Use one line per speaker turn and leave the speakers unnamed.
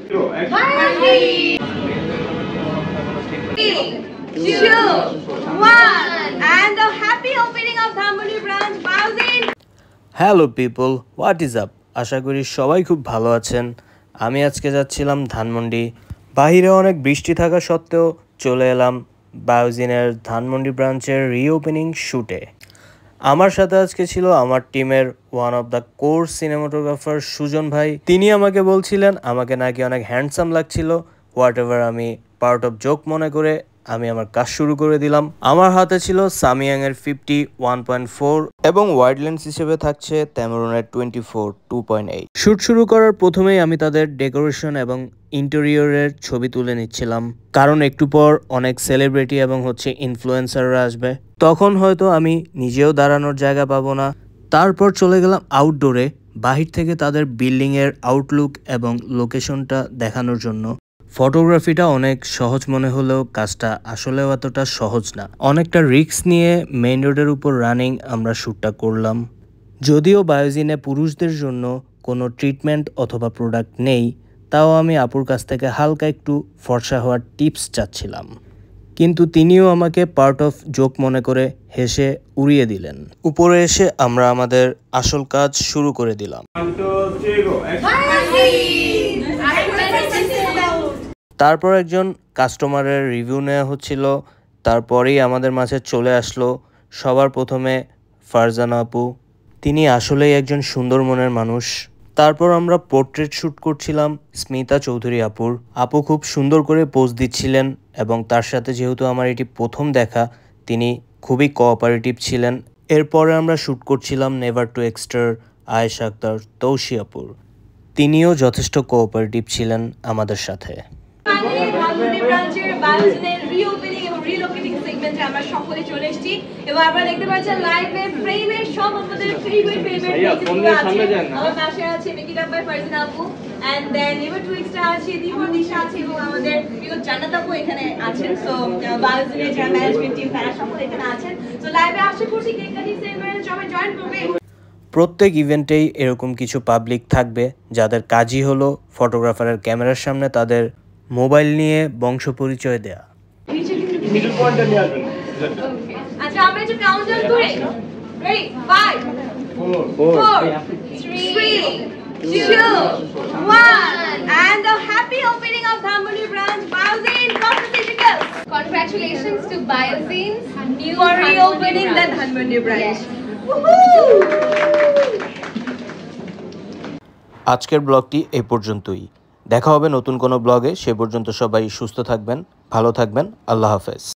3, 2, 1 and the happy opening of Dhanmondi branch Biozin.
Hello people, what is up? আশা করি সবাই খুব ভালো আছেন। আমি আজকে যাচ্ছিলাম ধানমন্ডি। বাহিরে অনেক বৃষ্টি থাকা সত্ত্বেও চলে এলাম বায়োজিনের ধানমন্ডি ব্রাঞ্চের রিওপেনিং শ্যুটে। আমার সাথে আজকে ছিল আমার টিমের one of the core cinematographer Sujon ভাই। তিনি আমাকে বলছিলেন আমাকে নাকি অনেক হ্যান্ডসাম লাগছিল। হোয়াট এভার, আমি পার্ট অফ জোক মনে করে আমি আমার কাজ শুরু করে দিলাম। আমার হাতে ছিল সামিয়াংয়ের 50 1.4 এবং ওয়াইড লেন্স হিসেবে থাকছে তেমরনের 24 2.8। শ্যুট শুরু করার প্রথমেই আমি তাদের ডেকোরেশন এবং ইন্টেরিয়রের ছবি তুলে নিচ্ছিলাম, কারণ একটু পর অনেক সেলিব্রিটি এবং ইনফ্লুয়েন্সাররা আসবে, তখন হয়তো আমি নিজেও দাঁড়ানোর জায়গা পাবো না। তারপর চলে গেলাম আউটডোরে, বাহির থেকে তাদের বিল্ডিংয়ের আউটলুক এবং লোকেশনটা দেখানোর জন্য। ফটোগ্রাফিটা অনেক সহজ মনে হলেও কাজটা আসলেও এতটা সহজ না। অনেকটা রিস্ক নিয়ে মেইন রোডের উপর রানিং আমরা শ্যুটটা করলাম। যদিও বায়োজিনে পুরুষদের জন্য কোনো ট্রিটমেন্ট অথবা প্রোডাক্ট নেই, তাও আমি আপুর কাছ থেকে হালকা একটু ফর্সা হওয়ার টিপস চাচ্ছিলাম, কিন্তু তিনিও আমাকে পার্ট অফ জোক মনে করে হেসে উড়িয়ে দিলেন। উপরে এসে আমরা আমাদের আসল কাজ শুরু করে দিলাম। তারপর একজন কাস্টমারের রিভিউ নেওয়া হচ্ছিল, তারপরেই আমাদের মাঝে চলে আসলো সবার প্রথমে ফারজানা আপু। তিনি আসলেই একজন সুন্দর মনের মানুষ। তারপর আমরা পোর্ট্রেট শ্যুট করছিলাম স্মিতা চৌধুরী আপুর। আপু খুব সুন্দর করে পোজ দিচ্ছিলেন এবং তার সাথে যেহেতু আমার এটি প্রথম দেখা, তিনি খুবই কোঅপারেটিভ ছিলেন। এরপরে আমরা শ্যুট করছিলাম নেভার টু এক্সটার আয়েশা আক্তার তৌশি আপুর। তিনিও যথেষ্ট কোঅপারেটিভ ছিলেন আমাদের সাথে।
ধানমন্ডি ব্রাঞ্চের বায়োজিনের রিওপেনিং এবং রিলোকেটিং সেগমেন্টে আমরা সকলে চলে এসেছি এবং আপনারা দেখতে পাচ্ছেন লাইভে ফ্রেমে সব আমাদের ফেভারিট আমার পাশে আছে মেকিট আপ বাই ফারজানা আপু, and then never to extra আছে দীপন দিশা আছে এবং আমাদের জান্নাত আপু এখানে আছেন। সো বায়োজিনের যারা ম্যানেজমেন্ট টিম তারা সকলে এখানে আছেন। সো লাইভে আশা করছি কেক কাটিং সেগমেন্ট সবাই জয়েন করবে।
প্রত্যেক ইভেন্টেই এরকম কিছু পাবলিক থাকবে যাদের কাজই হলো ফটোগ্রাফারের ক্যামেরার সামনে তাদের মোবাইল নিয়ে বংশ পরিচয় দেয়া।
আচ্ছা, আমরা একটু কাউন্টডাউন করি। Ready? 5 4 3 2 1 and the happy opening of Dhanmondi branch Biozin.
Congratulations to Biozin's new
for reopening the Dhanmondi branch.
আজকের ব্লগটি এই পর্যন্তই। দেখা হবে নতুন কোনো ব্লগে। সে পর্যন্ত সবাই সুস্থ থাকবেন, ভালো থাকবেন। আল্লাহ হাফেজ।